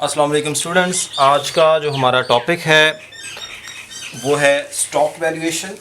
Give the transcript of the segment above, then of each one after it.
अस्सलाम वालेकुम स्टूडेंट्स, आज का जो हमारा टॉपिक है वो है स्टॉक वैल्यूएशन।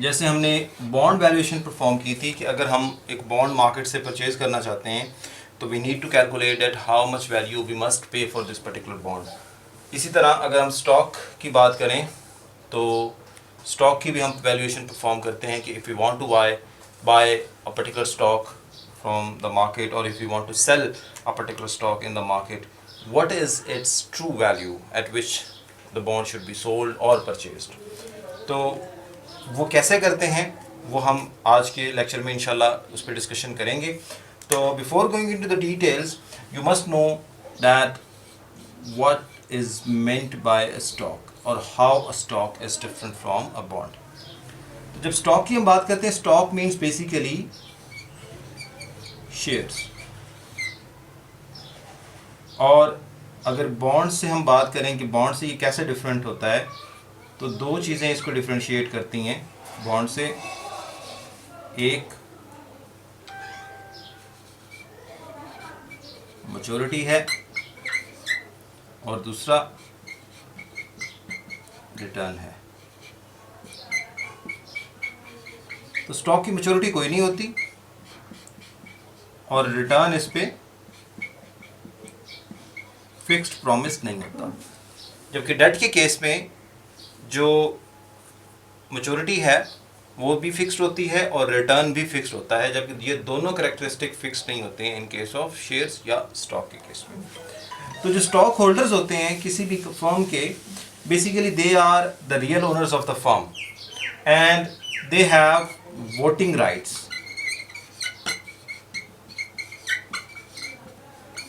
जैसे हमने बॉन्ड वैल्यूएशन परफॉर्म की थी कि अगर हम एक बॉन्ड मार्केट से परचेज करना चाहते हैं तो we need to calculate that how much value we must pay for this particular bond. इसी तरह अगर हम स्टॉक की बात करें तो स्टॉक की भी हम वैल्यूएशन परफॉर्म करते हैं कि if you want to buy a particular stock from the market और if you want to sell a particular stock in the market, what is its true value at which the bond should be sold और purchased. तो वो कैसे करते हैं वो हम आज के लेक्चर में इंशाल्लाह उस पर डिस्कशन करेंगे। तो before going into the details you must know that what is meant by a stock और how a stock is different from a bond. तो जब स्टॉक की हम बात करते हैं, स्टॉक मीन्स बेसिकली शेयर्स, और अगर बॉन्ड से हम बात करें कि बॉन्ड से ये कैसे डिफरेंट होता है, तो दो चीज़ें इसको डिफ्रेंशिएट करती हैं बॉन्ड से। एक मैच्योरिटी है और दूसरा रिटर्न है। तो स्टॉक की मैच्योरिटी कोई नहीं होती और रिटर्न इस पे फिक्स्ड प्रॉमिस नहीं होता। जबकि डेट के केस में जो मैच्योरिटी है वो भी फिक्स्ड होती है और रिटर्न भी फिक्स्ड होता है, जबकि ये दोनों कैरेक्टरिस्टिक फिक्स्ड नहीं होते हैं इन केस ऑफ शेयर्स या स्टॉक के केस में। तो जो स्टॉक होल्डर्स होते हैं किसी भी फर्म के, basically they are the real owners of the firm and they have voting rights.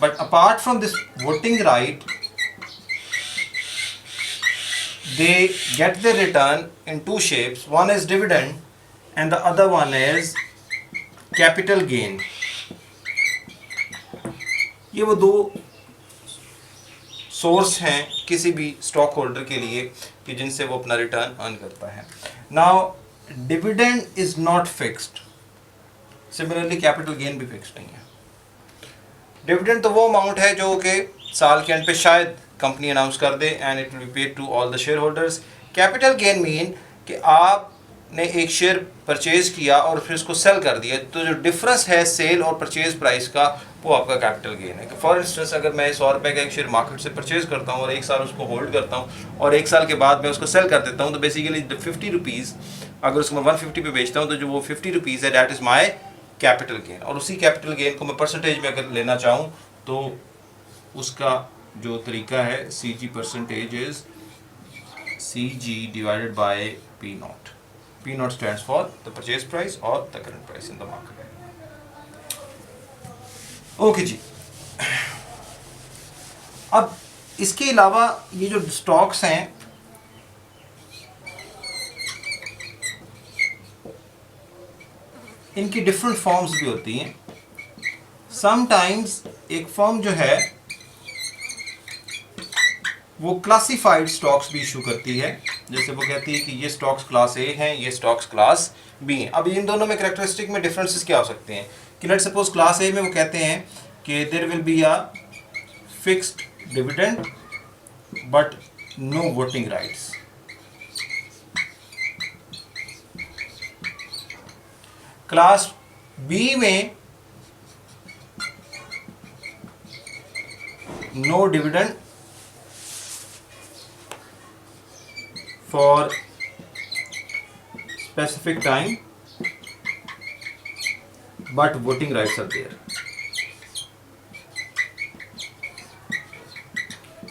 But apart from this voting right, they get their return in two shapes. One is dividend and the other one is capital gain. ये वो दो source हैं किसी भी stock holder के लिए कि जिनसे वो अपना रिटर्न अर्न करता है। Now dividend is not fixed, similarly capital gain भी फिक्स्ड नहीं है। डिविडेंड तो वो अमाउंट है जो कि साल के एंड पे शायद कंपनी अनाउंस कर दे and it will be paid to all the shareholders. Capital gain mean कि आपने एक शेयर परचेज किया और फिर उसको सेल कर दिया, तो जो डिफरेंस है सेल और परचेज प्राइस का वो आपका कैपिटल गेन है। फॉर इंस्टेंस अगर मैं 100 रुपये का एक शेयर मार्केट से परचेज करता हूँ और एक साल उसको होल्ड करता हूँ और एक साल के बाद मैं उसको सेल कर देता हूँ, तो बेसिकली 50 रुपीज़ अगर उसको मैं 150 पे बेचता हूँ तो जो वो 50 रुपीज़ है that is my capital gain. और उसी कैपिटल गेन को मैं परसेंटेज में अगर लेना चाहूँ तो उसका जो तरीका है CG percentage is CG divided by P naught. P naught stands for the purchase price और the current price in the market. Okay जी, अब इसके अलावा ये जो स्टॉक्स हैं इनकी डिफरेंट फॉर्म्स भी होती हैं। समटाइम्स एक फर्म जो है वो क्लासिफाइड स्टॉक्स भी इशू करती है, जैसे वो कहती है कि ये स्टॉक्स क्लास ए हैं, ये स्टॉक्स क्लास बी हैं। अब इन दोनों में कैरेक्टरिस्टिक में डिफरेंसेस क्या हो सकते हैं कि लेट्स सपोज क्लास ए में वो कहते हैं कि there will be a fixed dividend but no voting rights. Class B में no dividend for specific time but voting rights are there.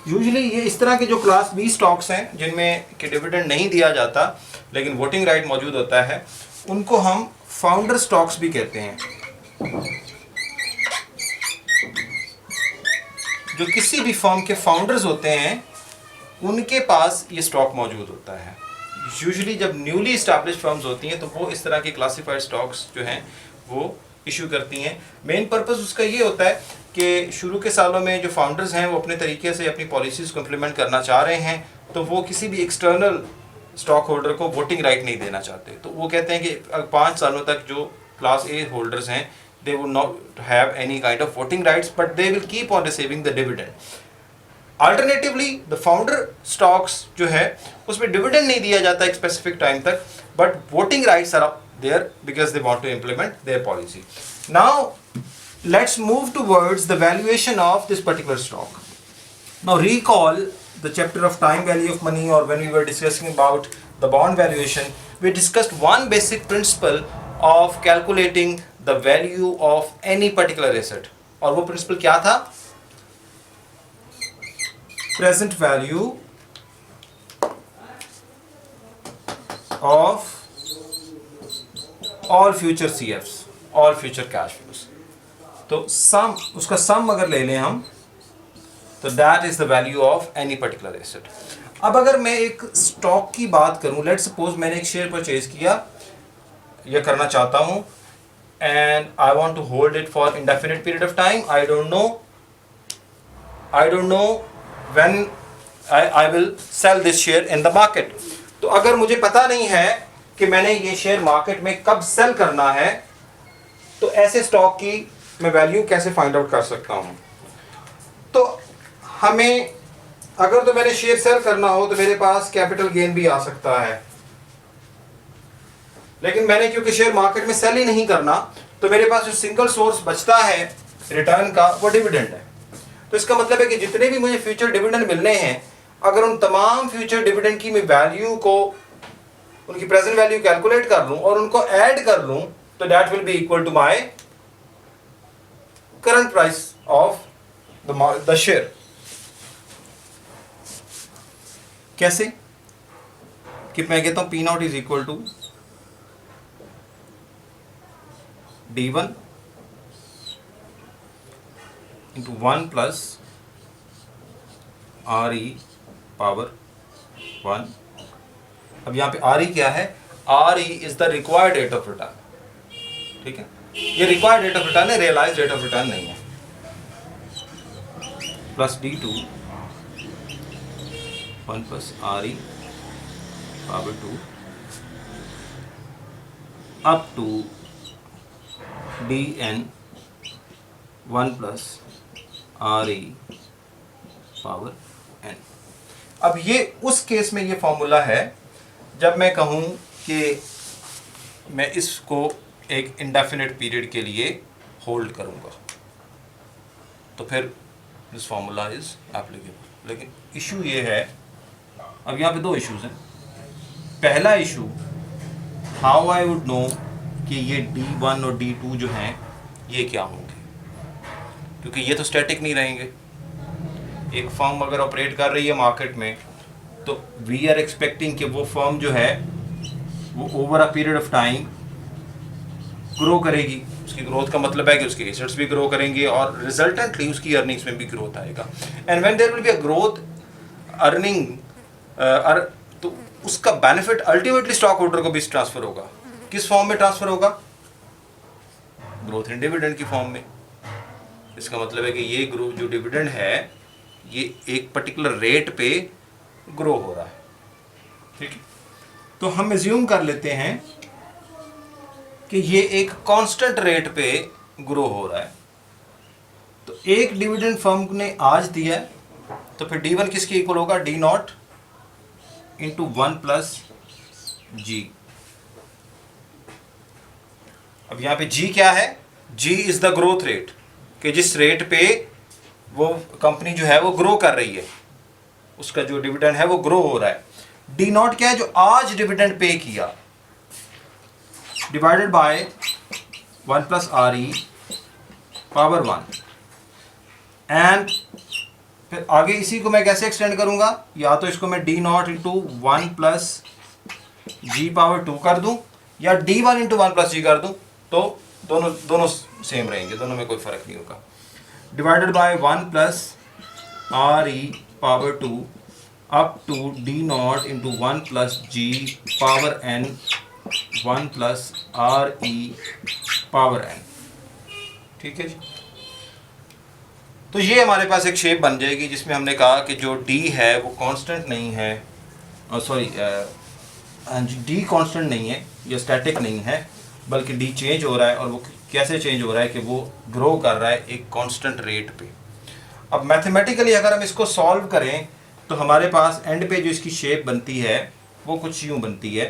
Usually ये इस तरह के जो क्लास बी स्टॉक्स हैं जिनमें कि डिविडेंड नहीं दिया जाता लेकिन वोटिंग राइट मौजूद होता है, उनको हम फाउंडर स्टॉक्स भी कहते हैं। जो किसी भी फर्म के फाउंडर्स होते हैं उनके पास ये स्टॉक मौजूद होता है। यूजुअली जब न्यूली इस्टेब्लिश फर्म्स होती हैं तो वो इस तरह के क्लासिफाइड स्टॉक्स जो हैं वो इशू करती हैं। मेन पर्पस उसका ये होता है कि शुरू के सालों में जो फाउंडर्स हैं वो अपने तरीके से अपनी पॉलिसीज़ को इम्प्लीमेंट करना चाह रहे हैं, तो वो किसी भी एक्सटर्नल स्टॉक होल्डर को वोटिंग राइट नहीं देना चाहते, तो वो कहते हैं कि 5 सालों तक जो क्लास ए होल्डर्स हैं they would not have any kind of voting rights, but they will keep on receiving the dividend. Alternatively, the founder stocks जो है उसमें dividend नहीं दिया जाता एक specific time तक, but voting rights are there because they want to implement their policy. Now, let's move towards the valuation of this particular stock. Now, recall the chapter of time value of money, or when we were discussing about the bond valuation, we discussed one basic principle of calculating the value of any particular asset, और वो principal क्या था? Present value of all future CFs, all future cash flows. तो सम, उसका सम अगर ले लें हम, तो that is the value of any particular asset. अब अगर मैं एक स्टॉक की बात करूं, लेट सपोज मैंने एक शेयर परचेज किया या करना चाहता हूं, and I want to hold it for indefinite period of time. I don't know when I will sell this share in the market. तो अगर मुझे पता नहीं है कि मैंने ये शेयर मार्केट में कब सेल करना है, तो ऐसे स्टॉक की मैं वैल्यू कैसे फाइंड आउट कर सकता हूँ? तो हमें, अगर तो मैंने शेयर सेल करना हो तो मेरे पास कैपिटल गेन भी आ सकता है, लेकिन मैंने क्योंकि शेयर मार्केट में सेल ही नहीं करना, तो मेरे पास जो सिंगल सोर्स बचता है रिटर्न का वो डिविडेंड है। तो इसका मतलब है कि जितने भी मुझे फ्यूचर डिविडेंड मिलने हैं, अगर उन तमाम फ्यूचर डिविडेंड की मैं वैल्यू को, उनकी प्रेजेंट वैल्यू कैलकुलेट कर लूं और उनको ऐड कर लूं, तो that will be equal to my current price of the share. कैसे? कि मैं कहता हूं P naught is equal to D1 into 1 plus RE power 1। अब यहाँ पे RE क्या है? RE is the required rate of return, ठीक है? ये required rate of return है, realized rate of return नहीं है। Plus D2 1 plus RE power 2 up to DN 1 plus RE power n। अब ये उस केस में ये फॉर्मूला है जब मैं कहूँ कि मैं इसको एक इंडेफिनिट पीरियड के लिए होल्ड करूँगा, तो फिर दिस फॉर्मूला इज एप्लीकेबल। लेकिन इशू ये है, अब यहाँ पे दो इश्यूज हैं। पहला issue, how I would know कि ये D1 और D2 जो हैं ये क्या होंगे, क्योंकि ये तो स्टैटिक नहीं रहेंगे। एक फर्म अगर ऑपरेट कर रही है मार्केट में, तो वी आर एक्सपेक्टिंग कि वो फर्म जो है वो over a period of time grow करेगी। उसकी ग्रोथ का मतलब है कि उसके एसेट्स भी ग्रो करेंगे और रिजल्टेंटली उसकी अर्निंग्स में भी ग्रोथ आएगा। And when there will be a growth earning, तो उसका बेनिफिट अल्टीमेटली स्टॉक होल्डर को भी ट्रांसफर होगा। किस फॉर्म में ट्रांसफर होगा? ग्रोथ इन डिविडेंड की फॉर्म में। इसका मतलब है कि ये ग्रो जो डिविडेंड है ये एक पर्टिकुलर रेट पे ग्रो हो रहा है, ठीक है? तो हम एज्यूम कर लेते हैं कि ये एक कांस्टेंट रेट पे ग्रो हो रहा है। तो एक डिविडेंड फर्म ने आज दिया है, तो फिर D1 किसके इक्वल होगा? D0 into 1 plus G। अब यहाँ पे G क्या है? G is the growth rate, कि जिस रेट पे वो कंपनी जो है वो ग्रो कर रही है, उसका जो डिविडेंड है वो ग्रो हो रहा है। D0 क्या है? जो आज डिविडेंड पे किया, divided by 1 plus RE power 1। And फिर आगे इसी को मैं कैसे एक्सटेंड करूंगा? या तो इसको मैं D0 into 1 plus G power 2 कर दूं, या D1 इंटू 1 प्लस G कर दूं, तो दोनों सेम रहेंगे, दोनों में कोई फर्क नहीं होगा। Divided by 1 plus RE power 2 up to D0 into 1 plus G power n 1 plus RE power n, ठीक है जी। तो ये हमारे पास एक शेप बन जाएगी जिसमें हमने कहा कि जो D है वो कांस्टेंट नहीं है, सॉरी डी कांस्टेंट नहीं है, ये स्टैटिक नहीं है, बल्कि डी चेंज हो रहा है, और वो कैसे चेंज हो रहा है कि वो ग्रो कर रहा है एक कांस्टेंट रेट पे। अब मैथमेटिकली अगर हम इसको सॉल्व करें तो हमारे पास एंड पे जो इसकी शेप बनती है वो कुछ यूं बनती है।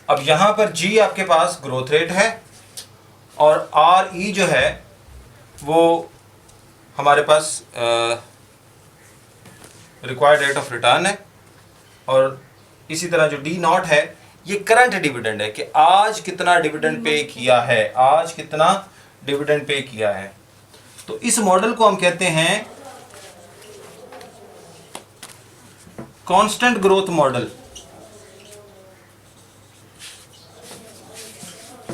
अब यहां पर जी आपके पास ग्रोथ रेट है और आर ई जो है वो हमारे पास रिक्वायर्ड रेट ऑफ रिटर्न है, और इसी तरह जो डी नॉट है ये करंट डिविडेंड है कि आज कितना डिविडेंड पे किया है, आज कितना डिविडेंड पे किया है। तो इस मॉडल को हम कहते हैं कांस्टेंट ग्रोथ मॉडल।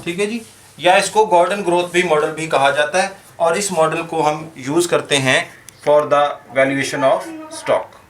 ठीक है जी, या इसको गॉर्डन ग्रोथ भी मॉडल भी कहा जाता है, और इस मॉडल को हम यूज करते हैं for the valuation of stock.